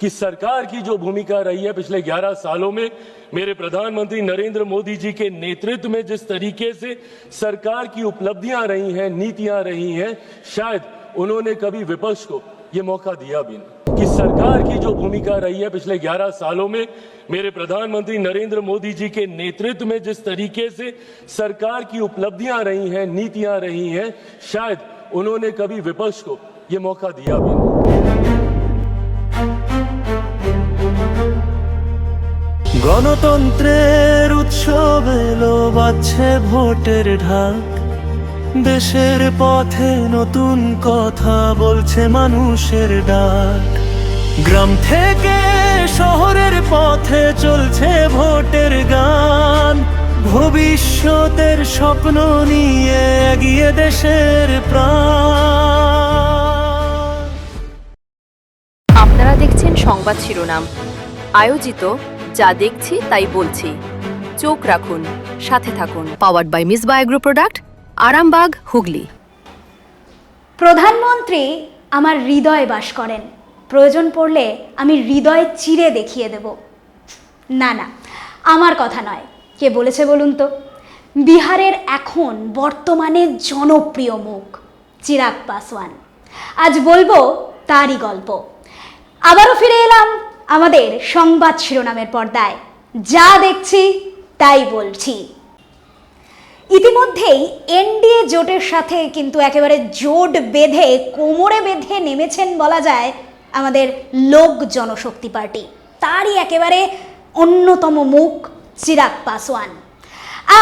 कि सरकार की जो भूमिका रही है पिछले 11 सालों में, मेरे प्रधानमंत्री नरेंद्र मोदी जी के नेतृत्व में जिस तरीके से सरकार की उपलब्धियां रही हैं, नीतियां रही हैं, शायद उन्होंने कभी विपक्ष को ये मौका दिया भी नहीं। कि सरकार की जो भूमिका रही है पिछले 11 सालों में, मेरे प्रधानमंत्री नरेंद्र मोदी जी के नेतृत्व में जिस तरीके से सरकार की उपलब्धियां रही हैं, नीतियां रही हैं, शायद उन्होंने कभी विपक्ष को ये मौका दिया भी नहीं। গণতন্ত্রের উৎসব এলো, বাজছে ভোটের ঢাক, দেশের পথে নতুন কথা বলছে মানুষের ডাক। গ্রাম থেকে শহরের পথে চলছে ভোটের গান, ভবিষ্যতের স্বপ্ন নিয়ে এগিয়ে দেশের প্রাণ। আপনারা দেখছেন সংবাদ শিরোনাম, আয়োজিত যা দেখছি তাই বলছি। চোখ রাখুন, সাথে থাকুন। Powered by Misba agro product, Arambagh, Hooghly. প্রধানমন্ত্রী আমার হৃদয়ে বাস করেন, প্রয়োজন পড়লে আমি হৃদয় চিরে দেখিয়ে দেব। না না, আমার কথা নয়। কে বলেছে বলুন তো? বিহারের এখন বর্তমানে জনপ্রিয় মুখ চিরাগ পাসওয়ান। আজ বলবো তারই গল্প। আবারও ফিরে এলাম আমাদের সংবাদ শিরোনামের পর্দায়। যা দেখছি তাই বলছি। ইতিমধ্যেই এনডিএ জোটের সাথে কিন্তু একেবারে জোট বেঁধে, কোমরে বেঁধে নেমেছেন বলা যায় আমাদের লোক জনশক্তি পার্টি। তারই একেবারে অন্যতম মুখ চিরাগ পাসওয়ান।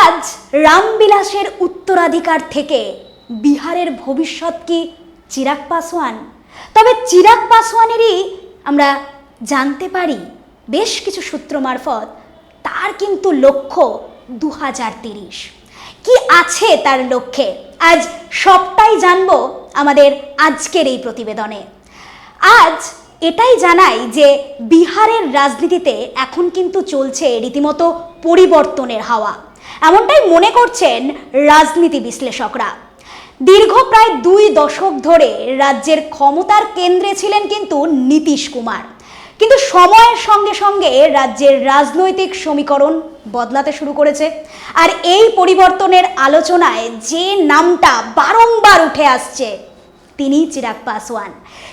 আজ রামবিলাসের উত্তরাধিকার থেকে বিহারের ভবিষ্যৎ কি চিরাগ পাসওয়ান? তবে চিরাগ পাসওয়ানেরই আমরা জানতে পারি বেশ কিছু সূত্র মারফত তার কিন্তু লক্ষ্য 2030। কি আছে তার লক্ষ্যে? আজ সবটাই জানবো আমাদের আজকের এই প্রতিবেদনে। আজ এটাই জানাই যে বিহারের রাজনীতিতে এখন কিন্তু চলছে রীতিমতো পরিবর্তনের হাওয়া, এমনটাই মনে করছেন রাজনীতি বিশ্লেষকরা। দীর্ঘ প্রায় 2 দশক ধরে রাজ্যের ক্ষমতার কেন্দ্রে ছিলেন কিন্তু নীতিশ কুমার, কিন্তু সময়ের সঙ্গে সঙ্গে রাজ্যের রাজনৈতিক সমীকরণ বদলাতে শুরু করেছে। আর এই পরিবর্তনের আলোচনায় যে নামটা বারংবার উঠে আসছে তিনি চিরাগ পাসওয়ান।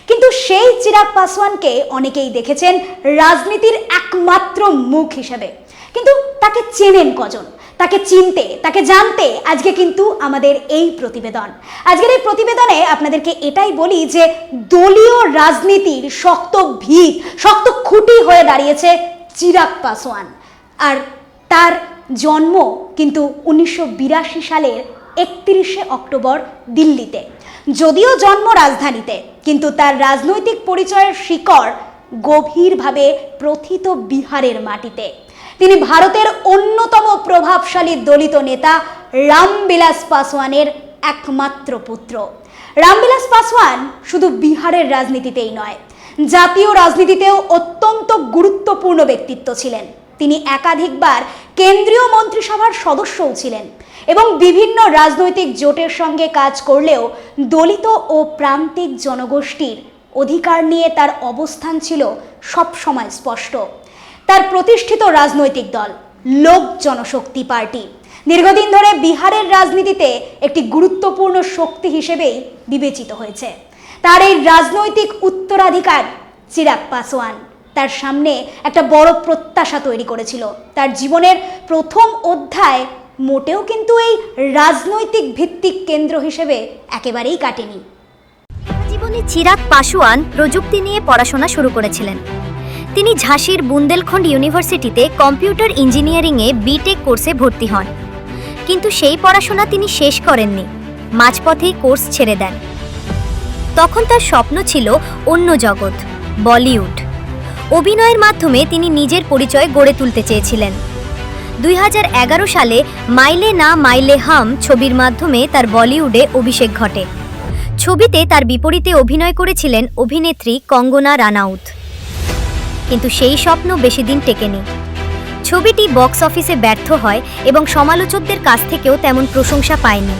কিন্তু সেই চিরাগ পাসওয়ানকে অনেকেই দেখেছেন রাজনীতির একমাত্র মুখ হিসেবে, কিন্তু তাকে চেনেন কজন? তাকে চিনতে, তাকে জানতে আজকে কিন্তু আমাদের এই প্রতিবেদন। আজকের এই প্রতিবেদনে আপনাদেরকে এটাই বলি যে দলীয় রাজনীতির শক্ত ভিত, শক্ত খুঁটি হয়ে দাঁড়িয়েছে চিরাগ পাসওয়ান। আর তার জন্ম কিন্তু 1982 সালের 31শে অক্টোবর দিল্লিতে। যদিও জন্ম রাজধানীতে, কিন্তু তার রাজনৈতিক পরিচয়ের শিকড় গভীরভাবে প্রথিত বিহারের মাটিতে। তিনি ভারতের অন্যতম প্রভাবশালী দলিত নেতা রামবিলাস পাসওয়ানের একমাত্র পুত্র। রামবিলাস পাসওয়ান শুধু বিহারের রাজনীতিতেই নয়, জাতীয় রাজনীতিতেও অত্যন্ত গুরুত্বপূর্ণ ব্যক্তিত্ব ছিলেন। তিনি একাধিকবার কেন্দ্রীয় মন্ত্রিসভার সদস্যও ছিলেন এবং বিভিন্ন রাজনৈতিক জোটের সঙ্গে কাজ করলেও দলিত ও প্রান্তিক জনগোষ্ঠীর অধিকার নিয়ে তার অবস্থান ছিল সবসময় স্পষ্ট। তার প্রতিষ্ঠিত রাজনৈতিক দল লোক জনশক্তি পার্টি দীর্ঘদিন ধরে বিহারের রাজনীতিতে একটি গুরুত্বপূর্ণ শক্তি হিসেবেই বিবেচিত হয়েছে। তার এই রাজনৈতিক উত্তরাধিকার চিরাগ পাসওয়ান তার সামনে একটা বড় প্রত্যাশা তৈরি করেছিল। তার জীবনের প্রথম অধ্যায় মোটেও কিন্তু এই রাজনৈতিক ভিত্তিক কেন্দ্র হিসেবে একেবারেই কাটেনি। জীবনে চিরাগ পাসওয়ান প্রযুক্তি নিয়ে পড়াশোনা শুরু করেছিলেন। তিনি ঝাঁসির বুন্দেলখণ্ড ইউনিভার্সিটিতে কম্পিউটার ইঞ্জিনিয়ারিংয়ে বিটেক কোর্সে ভর্তি হন, কিন্তু সেই পড়াশোনা তিনি শেষ করেননি, মাঝপথেই কোর্স ছেড়ে দেন। তখন তার স্বপ্ন ছিল অন্য জগৎ, বলিউড। অভিনয়ের মাধ্যমে তিনি নিজের পরিচয় গড়ে তুলতে চেয়েছিলেন। 2011 সালে মাইলে না মাইলে হাম ছবির মাধ্যমে তার বলিউডে অভিষেক ঘটে। ছবিতে তার বিপরীতে অভিনয় করেছিলেন অভিনেত্রী কঙ্গনা রানাউত, কিন্তু সেই স্বপ্ন বেশি দিন টেকেনি। ছবিটি বক্স অফিসে ব্যর্থ হয় এবং সমালোচকদের কাছ থেকেও তেমন প্রশংসা পায়নি।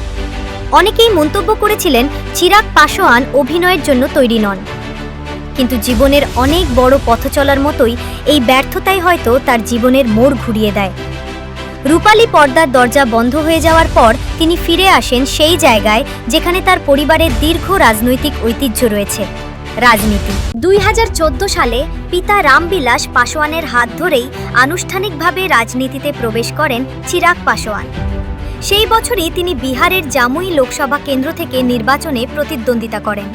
অনেকেই মন্তব্য করেছিলেন চিরাগ পাসওয়ান অভিনয়ের জন্য তৈরি নন। কিন্তু জীবনের অনেক বড় পথ চলার মতোই এই ব্যর্থতাই হয়তো তার জীবনের মোড় ঘুরিয়ে দেয়। রূপালী পর্দার দরজা বন্ধ হয়ে যাওয়ার পর তিনি ফিরে আসেন সেই জায়গায় যেখানে তার পরিবারের দীর্ঘ রাজনৈতিক ঐতিহ্য রয়েছে, রাজনীতি। 2014 সালে পিতা রামবিলাস পাসোয়ানের হাত ধরেই আনুষ্ঠানিকভাবে রাজনীতিতে প্রবেশ করেন চিরাগ পাসোয়ান। সেই বছরই তিনি বিহারের জামুই লোকসভা কেন্দ্র থেকে নির্বাচনে প্রতিদ্বন্দ্বিতা করেন।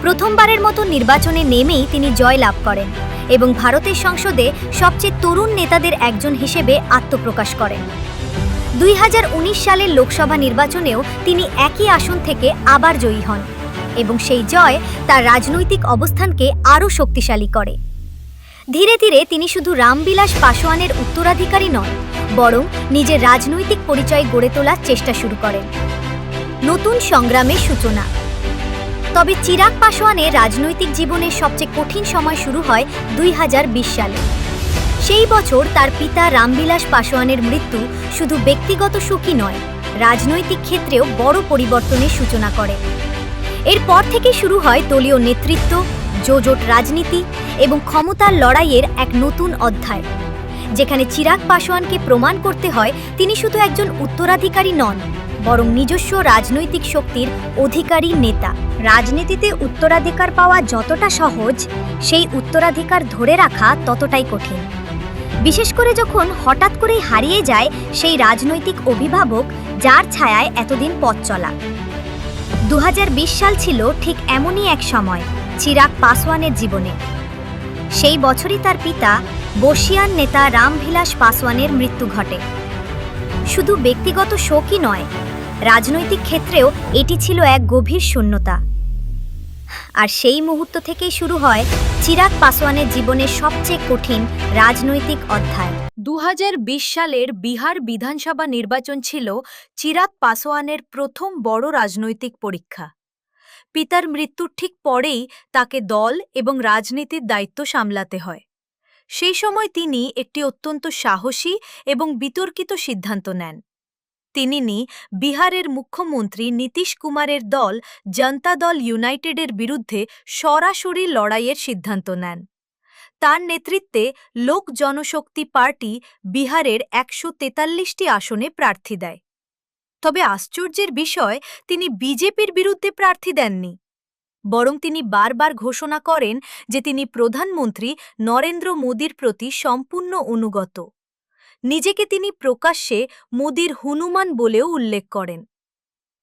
প্রথমবারের মতো নির্বাচনে নেমেই তিনি জয় লাভ করেন এবং ভারতের সংসদে সবচেয়ে তরুণ নেতাদের একজন হিসেবে আত্মপ্রকাশ করেন। 2019 সালের লোকসভা নির্বাচনেও তিনি একই আসন থেকে আবার জয়ী হন এবং সেই জয় তার রাজনৈতিক অবস্থানকে আরও শক্তিশালী করে। ধীরে ধীরে তিনি শুধু রামবিলাস পাসোয়ানের উত্তরাধিকারী নন, বরং নিজের রাজনৈতিক পরিচয় গড়ে তোলার চেষ্টা শুরু করেন। নতুন সংগ্রামের সূচনা। তবে চিরাগ পাসোয়ানের রাজনৈতিক জীবনের সবচেয়ে কঠিন সময় শুরু হয় 2020 সালে। সেই বছর তার পিতা রামবিলাস পাসোয়ানের মৃত্যু শুধু ব্যক্তিগত শোকই নয়, রাজনৈতিক ক্ষেত্রেও বড় পরিবর্তনের সূচনা করে। এরপর থেকে শুরু হয় দলীয় নেতৃত্ব, জোট রাজনীতি এবং ক্ষমতার লড়াইয়ের এক নতুন অধ্যায়, যেখানে চিরাগ পাসোয়ানকে প্রমাণ করতে হয় তিনি শুধু একজন উত্তরাধিকারী নন, বরং নিজস্ব রাজনৈতিক শক্তির অধিকারী নেতা। রাজনীতিতে উত্তরাধিকার পাওয়া যতটা সহজ, সেই উত্তরাধিকার ধরে রাখা ততটাই কঠিন, বিশেষ করে যখন হঠাৎ করেই হারিয়ে যায় সেই রাজনৈতিক অভিভাবক যার ছায়ায় এতদিন পথ চলা। 2020 সাল ছিল ঠিক এমনই এক সময় চিরাগ পাসোয়ানের জীবনে। সেই বছরই তার পিতা বর্ষীয়ান নেতা রামবিলাস পাসোয়ানের মৃত্যু ঘটে। শুধু ব্যক্তিগত শোকই নয়, রাজনৈতিক ক্ষেত্রেও এটি ছিল এক গভীর শূন্যতা। আর সেই মুহূর্ত থেকেই শুরু হয় চিরাগ পাসোয়ানের জীবনের সবচেয়ে কঠিন রাজনৈতিক অধ্যায়। 2020 সালের বিহার বিধানসভা নির্বাচন ছিল চিরাগ পাসোয়ানের প্রথম বড় রাজনৈতিক পরীক্ষা। পিতার মৃত্যুর ঠিক পরেই তাকে দল এবং রাজনীতির দায়িত্ব সামলাতে হয়। সেই সময় তিনি একটি অত্যন্ত সাহসী এবং বিতর্কিত সিদ্ধান্ত নেন। তিনি বিহারের মুখ্যমন্ত্রী নীতিশ কুমারের দল জনতা দল ইউনাইটেডের বিরুদ্ধে সরাসরি লড়াইয়ের সিদ্ধান্ত নেন। তার নেতৃত্বে লোক জনশক্তি পার্টি বিহারের 143টি আসনে প্রার্থী দেয়। তবে আশ্চর্যের বিষয়, তিনি বিজেপির বিরুদ্ধে প্রার্থী দেননি, বরং তিনি বারবার ঘোষণা করেন যে তিনি প্রধানমন্ত্রী নরেন্দ্র মোদীর প্রতি সম্পূর্ণ অনুগত। নিজেকে তিনি প্রকাশ্যে মোদীর হনুমান বলেও উল্লেখ করেন।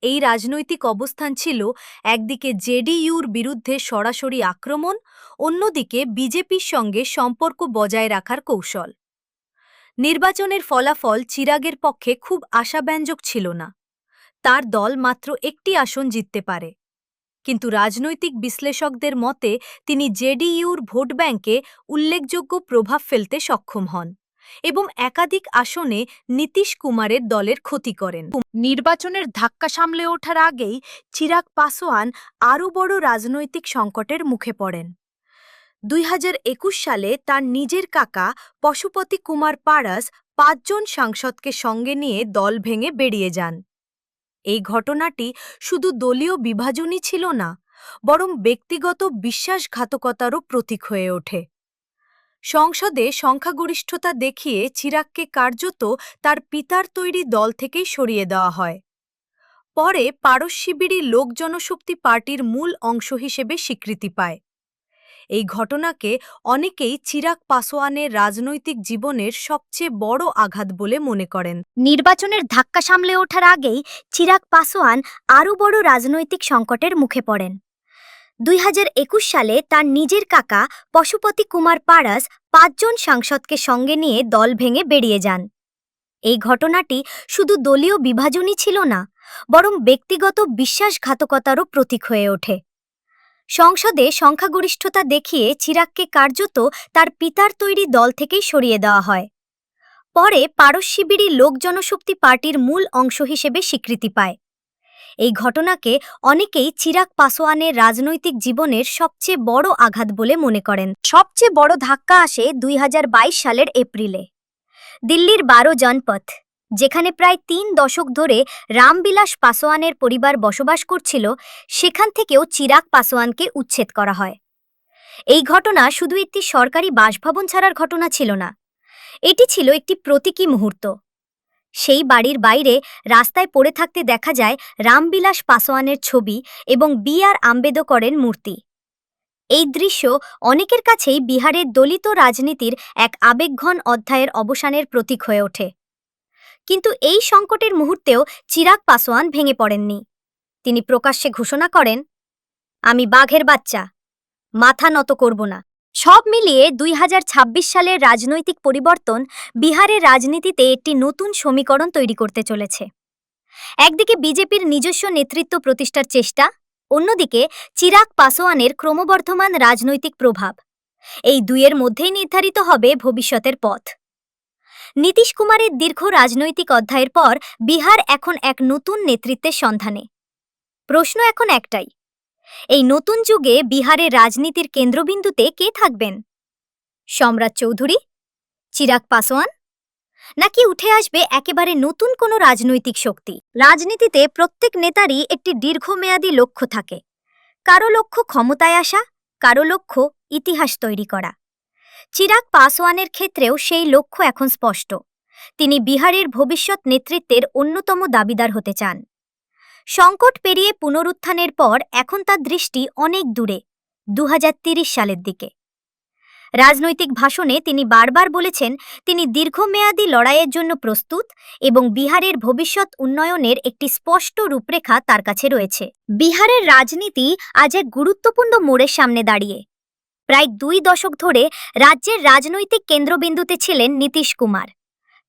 এই রাজনৈতিক অবস্থান ছিল একদিকে জেডিইউর বিরুদ্ধে সরাসরি আক্রমণ, অন্যদিকে বিজেপির সঙ্গে সম্পর্ক বজায় রাখার কৌশল। নির্বাচনের ফলাফল চিরাগের পক্ষে খুব আশাব্যঞ্জক ছিল না। তার দল মাত্র একটি আসন জিততে পারে, কিন্তু রাজনৈতিক বিশ্লেষকদের মতে তিনি জেডিইউর ভোট ব্যাংকে উল্লেখযোগ্য প্রভাব ফেলতে সক্ষম হন এবং একাধিক আসনে নীতিশ কুমারের দলের ক্ষতি করেন। নির্বাচনের ধাক্কা সামলে ওঠার আগেই চিরাগ পাসোয়ান আরও বড় রাজনৈতিক সংকটের মুখে পড়েন। 2021 সালে তার নিজের কাকা পশুপতি কুমার পারাস 5 জন সাংসদকে সঙ্গে নিয়ে দল ভেঙে বেরিয়ে যান। এই ঘটনাটি শুধু দলীয় বিভাজনই ছিল না, বরং ব্যক্তিগত বিশ্বাসঘাতকতারও প্রতীক হয়ে ওঠে। সংসদে সংখ্যাগরিষ্ঠতা দেখিয়ে চিরাগকে কার্যত তার পিতার তৈরি দল থেকেই সরিয়ে দেওয়া হয়। পরে পারস শিবিরি লোক জনশক্তি পার্টির মূল অংশ হিসেবে স্বীকৃতি পায়। এই ঘটনাকে অনেকেই চিরাগ পাসোয়ানের রাজনৈতিক জীবনের সবচেয়ে বড় আঘাত বলে মনে করেন। নির্বাচনের ধাক্কা সামলে ওঠার আগেই চিরাগ পাসোয়ান আরও বড় রাজনৈতিক সংকটের মুখে পড়েন। 2021 সালে তার নিজের কাকা পশুপতি কুমার পারাস 5 জন সাংসদকে সঙ্গে নিয়ে দল ভেঙে বেরিয়ে যান। এই ঘটনাটি শুধু দলীয় বিভাজনই ছিল না, বরং ব্যক্তিগত বিশ্বাসঘাতকতারও প্রতীক হয়ে ওঠে। সংসদে সংখ্যাগরিষ্ঠতা দেখিয়ে চিরাগকে কার্যত তার পিতার তৈরি দল থেকেই সরিয়ে দেওয়া হয়। পরে পারস শিবিরি লোক জনশক্তি পার্টির মূল অংশ হিসেবে স্বীকৃতি পায়। এই ঘটনাকে অনেকেই চিরাগ পাসোয়ানের রাজনৈতিক জীবনের সবচেয়ে বড় আঘাত বলে মনে করেন। সবচেয়ে বড় ধাক্কা আসে 2022 সালের এপ্রিলে। দিল্লির 12 জনপথ, যেখানে প্রায় 3 দশক ধরে রামবিলাস পাসোয়ানের পরিবার বসবাস করছিল, সেখান থেকেও চিরাগ পাসোয়ানকে উচ্ছেদ করা হয়। এই ঘটনা শুধু একটি সরকারি বাসভবন ছাড়ার ঘটনা ছিল না, এটি ছিল একটি প্রতীকী মুহূর্ত। সেই বাড়ির বাইরে রাস্তায় পড়ে থাকতে দেখা যায় রামবিলাস পাসোয়ানের ছবি এবং বি.আর. আম্বেদকরের মূর্তি। এই দৃশ্য অনেকের কাছেই বিহারের দলিত রাজনীতির এক আবেগঘন অধ্যায়ের অবসানের প্রতীক হয়ে ওঠে। কিন্তু এই সংকটের মুহূর্তেও চিরাগ পাসোয়ান ভেঙে পড়েননি। তিনি প্রকাশ্যে ঘোষণা করেন, আমি বাঘের বাচ্চা, মাথা নত করব না। সব মিলিয়ে 2026 সালের রাজনৈতিক পরিবর্তন বিহারের রাজনীতিতে একটি নতুন সমীকরণ তৈরি করতে চলেছে। একদিকে বিজেপির নিজস্ব নেতৃত্ব প্রতিষ্ঠার চেষ্টা, অন্যদিকে চিরাগ পাসোয়ানের ক্রমবর্ধমান রাজনৈতিক প্রভাব। এই দুইয়ের মধ্যেই নির্ধারিত হবে ভবিষ্যতের পথ। নীতিশ কুমারের দীর্ঘ রাজনৈতিক অধ্যায়ের পর বিহার এখন এক নতুন নেতৃত্বের সন্ধানে। প্রশ্ন এখন একটাই, এই নতুন যুগে বিহারের রাজনীতির কেন্দ্রবিন্দুতে কে থাকবেন? সম্রাট চৌধুরী, চিরাগ পাসোয়ান, নাকি উঠে আসবে একেবারে নতুন কোনো রাজনৈতিক শক্তি? রাজনীতিতে প্রত্যেক নেতারই একটি দীর্ঘমেয়াদী লক্ষ্য থাকে। কারো লক্ষ্য ক্ষমতায় আসা, কারো লক্ষ্য ইতিহাস তৈরি করা। চিরাগ পাসোয়ানের ক্ষেত্রেও সেই লক্ষ্য এখন স্পষ্ট। তিনি বিহারের ভবিষ্যৎ নেতৃত্বের অন্যতম দাবিদার হতে চান। সংকট পেরিয়ে পুনরুত্থানের পর এখন তার দৃষ্টি অনেক দূরে, 2030 সালের দিকে। রাজনৈতিক ভাষণে তিনি বারবার বলেছেন তিনি দীর্ঘমেয়াদী লড়াইয়ের জন্য প্রস্তুত এবং বিহারের ভবিষ্যৎ উন্নয়নের একটি স্পষ্ট রূপরেখা তার কাছে রয়েছে। বিহারের রাজনীতি আজ এক গুরুত্বপূর্ণ মোড়ের সামনে দাঁড়িয়ে। প্রায় 2 দশক ধরে রাজ্যের রাজনৈতিক কেন্দ্রবিন্দুতে ছিলেন নীতিশ কুমার।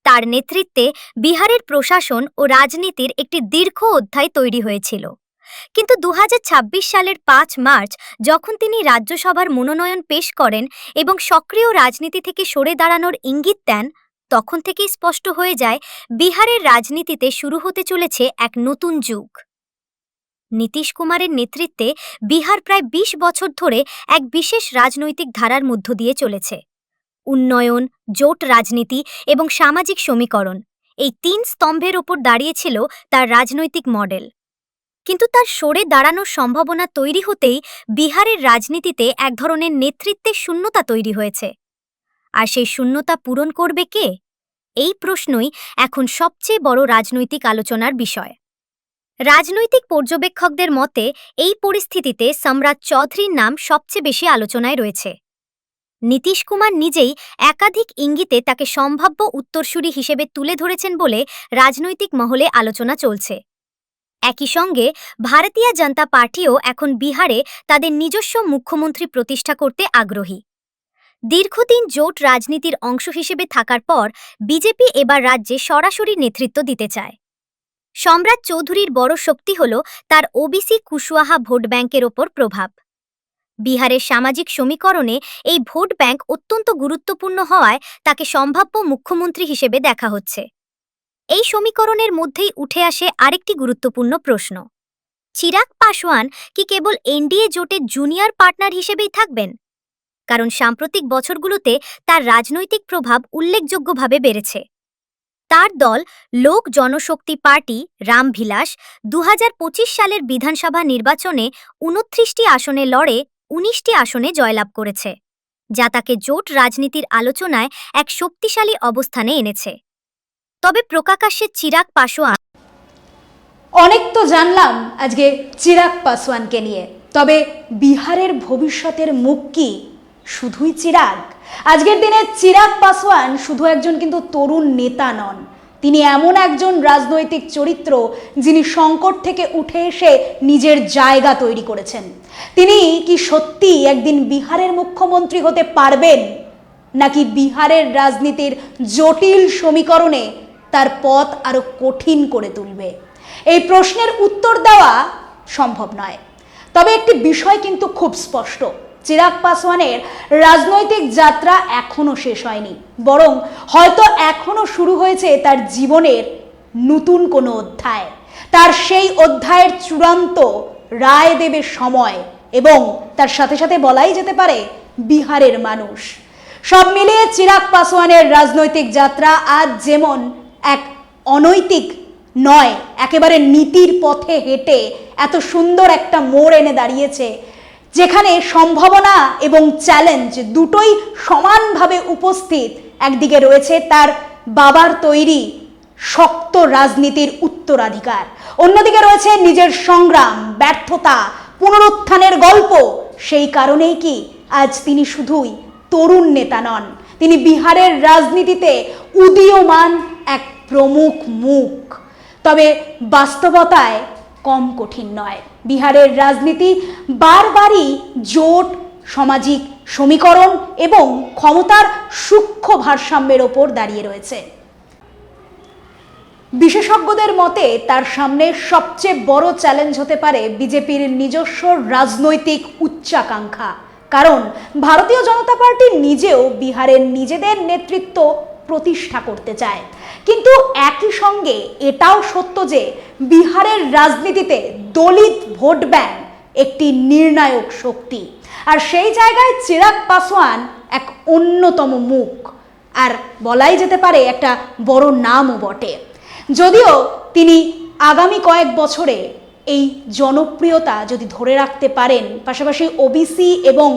তার নেতৃত্বে বিহারের প্রশাসন ও রাজনীতির একটি দীর্ঘ অধ্যায় তৈরি হয়েছিল। কিন্তু 2026 সালের 5 মার্চ যখন তিনি রাজ্যসভার মনোনয়ন পেশ করেন এবং সক্রিয় রাজনীতি থেকে সরে দাঁড়ানোর ইঙ্গিত দেন, তখন থেকেই স্পষ্ট হয়ে যায় বিহারের রাজনীতিতে শুরু হতে চলেছে এক নতুন যুগ। নীতিশ কুমারের নেতৃত্বে বিহার প্রায় 20 বছর ধরে এক বিশেষ রাজনৈতিক ধারার মধ্য দিয়ে চলেছে। উন্নয়ন, জোট রাজনীতি এবং সামাজিক সমীকরণ, এই 3 স্তম্ভের ওপর দাঁড়িয়েছিল তার রাজনৈতিক মডেল। কিন্তু তার সরে দাঁড়ানোর সম্ভাবনা তৈরি হতেই বিহারের রাজনীতিতে এক ধরনের নেতৃত্বের শূন্যতা তৈরি হয়েছে। আর সেই শূন্যতা পূরণ করবে কে? এই প্রশ্নই এখন সবচেয়ে বড় রাজনৈতিক আলোচনার বিষয়। রাজনৈতিক পর্যবেক্ষকদের মতে এই পরিস্থিতিতে সম্রাট চৌধুরীর নাম সবচেয়ে বেশি আলোচনায় রয়েছে। নীতিশ কুমার নিজেই একাধিক ইঙ্গিতে তাকে সম্ভাব্য উত্তরসূরি হিসেবে তুলে ধরেছেন বলে রাজনৈতিক মহলে আলোচনা চলছে। একই সঙ্গে ভারতীয় জনতা পার্টিও এখন বিহারে তাদের নিজস্ব মুখ্যমন্ত্রী প্রতিষ্ঠা করতে আগ্রহী। দীর্ঘদিন জোট রাজনীতির অংশ হিসেবে থাকার পর বিজেপি এবার রাজ্যে সরাসরি নেতৃত্ব দিতে চায়। সম্রাট চৌধুরীর বড় শক্তি হল তার ওবিসি কুশওয়াহা ভোট ব্যাংকের ওপর প্রভাব। বিহারের সামাজিক সমীকরণে এই ভোট ব্যাংক অত্যন্ত গুরুত্বপূর্ণ হওয়ায় তাকে সম্ভাব্য মুখ্যমন্ত্রী হিসেবে দেখা হচ্ছে। এই সমীকরণের মধ্যেই উঠে আসে আরেকটি গুরুত্বপূর্ণ প্রশ্ন, চিরাগ পাসোয়ান কি কেবল এনডিএ জোটের জুনিয়র পার্টনার হিসেবেই থাকবেন? কারণ সাম্প্রতিক বছরগুলোতে তার রাজনৈতিক প্রভাব উল্লেখযোগ্যভাবে বেড়েছে। তার দল লোক জনশক্তি পার্টি রামবিলাস 2025 সালের বিধানসভা নির্বাচনে 29টি আসনে লড়ে 19টি আসনে জয়লাভ করেছে, যা তাকে জোট রাজনীতির আলোচনায় এক শক্তিশালী অবস্থানে এনেছে। তবে প্রকাশ্যে চিরাগ পাসোয়ান অনেক তো জানলাম আজকে চিরাগ পাসোয়ানকে নিয়ে, তবে বিহারের ভবিষ্যতের মুখ কি শুধুই চিরাগ? আজকের দিনে চিরাগ পাসোয়ান শুধু একজন কিন্তু তরুণ নেতা নন, তিনি এমন একজন রাজনৈতিক চরিত্র যিনি সংকট থেকে উঠে এসে নিজের জায়গা তৈরি করেছেন। তিনি কি সত্যি একদিন বিহারের মুখ্যমন্ত্রী হতে পারবেন, নাকি বিহারের রাজনীতির জটিল সমীকরণে তার পথ আরো কঠিন করে তুলবে? এই প্রশ্নের উত্তর দেওয়া সম্ভব নয়। তবে একটি বিষয় কিন্তু খুব স্পষ্ট, চিরাগ পাসোয়ানের রাজনৈতিক যাত্রা এখনো শেষ হয়নি, বরং হয়তো এখনো শুরু হয়েছে তার জীবনের নতুন কোনো অধ্যায়। তার সেই অধ্যায়ের চূড়ান্ত রায় দেবে সময় এবং তার সাথে সাথে বলাই যেতে পারে বিহারের মানুষ। সব মিলিয়ে চিরাগ পাসোয়ানের রাজনৈতিক যাত্রা আজ যেমন এক অনৈতিক নয়, একেবারে নীতির পথে হেঁটে এত সুন্দর একটা মোড় এনে দাঁড়িয়েছে, যেখানে সম্ভাবনা এবং চ্যালেঞ্জ দুটোই সমানভাবে উপস্থিত। একদিকে রয়েছে তার বাবার তৈরি শক্ত রাজনীতির উত্তরাধিকার, অন্যদিকে রয়েছে নিজের সংগ্রাম, ব্যর্থতা, পুনরুত্থানের গল্প। সেই কারণেই কি আজ তিনি শুধুই তরুণ নেতা নন, তিনি বিহারের রাজনীতিতে উদীয়মান এক প্রমুখ মুখ। তবে বাস্তবতায় কম কঠিন নয়। বিহারের রাজনীতি বারবারই জোট, সামাজিক সমীকরণ এবং ক্ষমতার সূক্ষ্ম ভারসাম্যের ওপর দাঁড়িয়ে রয়েছে। বিশেষজ্ঞদের মতে তার সামনে সবচেয়ে বড় চ্যালেঞ্জ হতে পারে বিজেপির নিজস্ব রাজনৈতিক উচ্চাকাঙ্ক্ষা। কারণ ভারতীয় জনতা পার্টি নিজেও বিহারের নিজেদের নেতৃত্ব প্রতিষ্ঠা করতে চায়, কিন্তু একই সঙ্গে এটাও সত্য যে বিহারের রাজনীতিতে দলিত ভোট ব্যাংক একটি নির্ণায়ক শক্তি। আর সেই জায়গায় চিরাগ পাসওয়ান এক অন্যতম মুখ, আর বলাই যেতে পারে একটা বড় নামও বটে। যদিও তিনি আগামী কয়েক বছরে এই জনপ্রিয়তা যদি ধরে রাখতে পারেন, পাশাপাশি ওবিসি এবং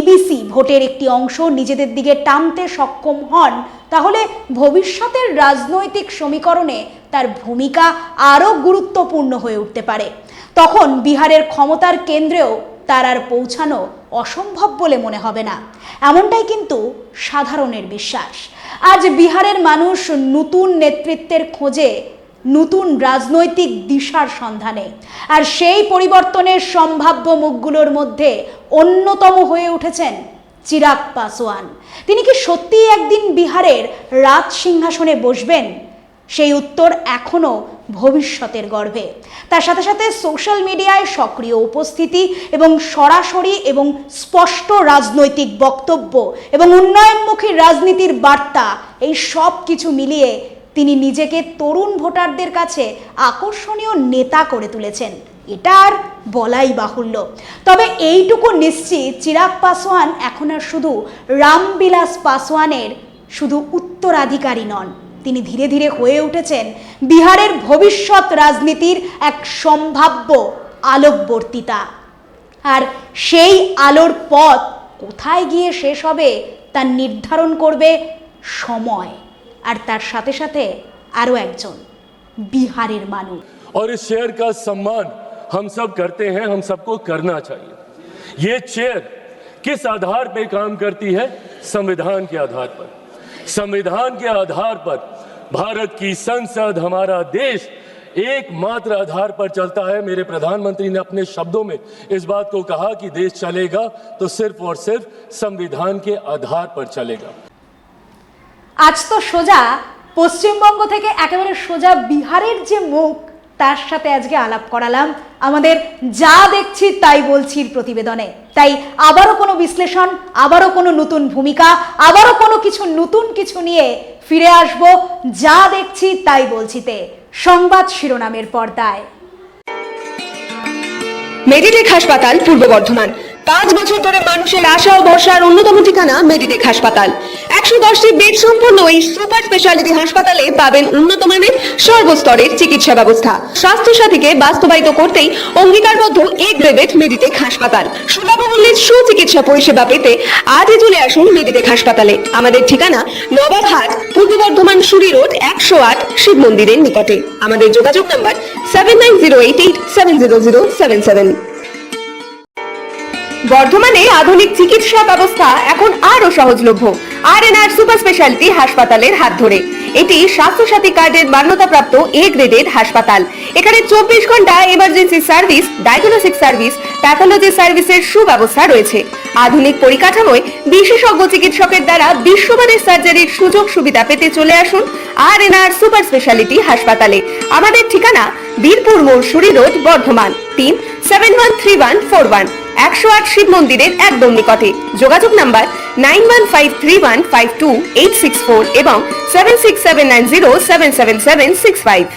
ইবিসি ভোটের একটি অংশ নিজেদের দিকে টানতে সক্ষম হন, তাহলে ভবিষ্যতের রাজনৈতিক সমীকরণে তার ভূমিকা আরও গুরুত্বপূর্ণ হয়ে উঠতে পারে। তখন বিহারের ক্ষমতার কেন্দ্রেও তার আর পৌঁছানো অসম্ভব বলে মনে হবে না, এমনটাই কিন্তু সাধারণের বিশ্বাস। আজ বিহারের মানুষ নতুন নেতৃত্বের খোঁজে, নতুন রাজনৈতিক দিশার সন্ধানে। আর সেই পরিবর্তনের সম্ভাব্য মুখগুলোর মধ্যে অন্যতম হয়ে উঠেছেন চিরাগ পাসওয়ান। তিনি কি সত্যিই একদিন বিহারের রাজ সিংহাসনে বসবেন? সেই উত্তর এখনো ভবিষ্যতের গর্ভে। তার সাথে সাথে সোশ্যাল মিডিয়ায় সক্রিয় উপস্থিতি এবং সরাসরি এবং স্পষ্ট রাজনৈতিক বক্তব্য এবং উন্নয়নমুখী রাজনীতির বার্তা, এই সব কিছু মিলিয়ে তিনি নিজেকে তরুণ ভোটারদের কাছে আকর্ষণীয় নেতা করে তুলেছেন, এটা আর বলাই বাহুল্য। তবে এইটুকু নিশ্চিত, চিরাগ পাসওয়ান এখন আর শুধু রামবিলাস পাসওয়ানের শুধু উত্তরাধিকারী নন, তিনি ধীরে ধীরে হয়ে উঠেছেন বিহারের ভবিষ্যৎ রাজনীতির এক সম্ভাব্য আলোকবর্তিতা। আর সেই আলোর পথ কোথায় গিয়ে শেষ হবে তা নির্ধারণ করবে সময়, আর তার সাথে সাথে আরও একজন বিহারের মানুষ। और इस शेयर का सम्मान हम सब करते हैं, हम सबको करना चाहिए। ये चेयर किस आधार पे काम करती है? संविधान के आधार पर। संविधान के आधार पर भारत की संसद, हमारा देश एकमात्र आधार पर चलता है। मेरे प्रधानमंत्री ने अपने शब्दों में इस बात को कहा कि देश चलेगा तो सिर्फ और सिर्फ संविधान के आधार पर चलेगा। আজ তো সোজা পশ্চিমবঙ্গ থেকে একেবারে সোজা বিহারের যে মুখ, তার সাথে আজকে আলাপ করালাম আমাদের যা দেখছি তাই বলছির প্রতিবেদনে। তাই আবারও কোনো বিশ্লেষণ, আবারও কোনো নতুন ভূমিকা, আবারও কোনো নতুন কিছু নিয়ে ফিরে আসব যা দেখছি তাই বলছিতে, সংবাদ শিরোনামের পর্দায়। মেডিটেক হাসপাতাল, পূর্ব বর্ধমান। 5 বছর ধরে মানুষের আশা ও ভরসার অন্যতম ঠিকানা মেডিটেক হাসপাতাল। 110টি বেড সম্পন্ন এই সুপার স্পেশালিটি হাসপাতালে পাবেন উন্নত মানের সর্বস্তরের চিকিৎসা ব্যবস্থা। স্বাস্থ্য সাথীকে বাস্তবায়িত করতেই অঙ্গীকারবদ্ধ এ গ্রেডেড মেডিটেক হাসপাতাল। সুলভ মূল্যে সুচিকিৎসা পরিষেবা পেতে আজই চলে আসুন মেডিটেক হাসপাতালে। আমাদের ঠিকানা নবাবহাট, পূর্ব বর্ধমান সুরি রোড, 108, শিব মন্দিরের নিকটে। আমাদের যোগাযোগ নাম্বার 7908870077। বর্ধমানে আধুনিক চিকিৎসা ব্যবস্থা এখন আরো সহজলভ্য আর.এন.আর সুপার স্পেশালিটি হাসপাতালের হাত ধরে। এটি স্বাস্থ্যসাথী কার্ডের মান্যতাপ্রাপ্ত এ গ্রেডেড হাসপাতাল। এখানে 24 ঘন্টা emergency service, diagnostic service, pathology সার্ভিসের সুব্যবস্থা রয়েছে। আধুনিক পরিকাঠামোয় বিশেষজ্ঞ চিকিৎসকের দ্বারা বিশ্বমানের সার্জারির সুযোগ সুবিধা পেতে চলে আসুন আর.এন.আর সুপার স্পেশালিটি হাসপাতালে। আমাদের ঠিকানা বীরপুর মোড়, সুরি রোড, বর্ধমান। 3713141, 108 শিব মন্দিরের একদম নিকটে। যোগাযোগ নাম্বার 9153152864 এবং 7679077765।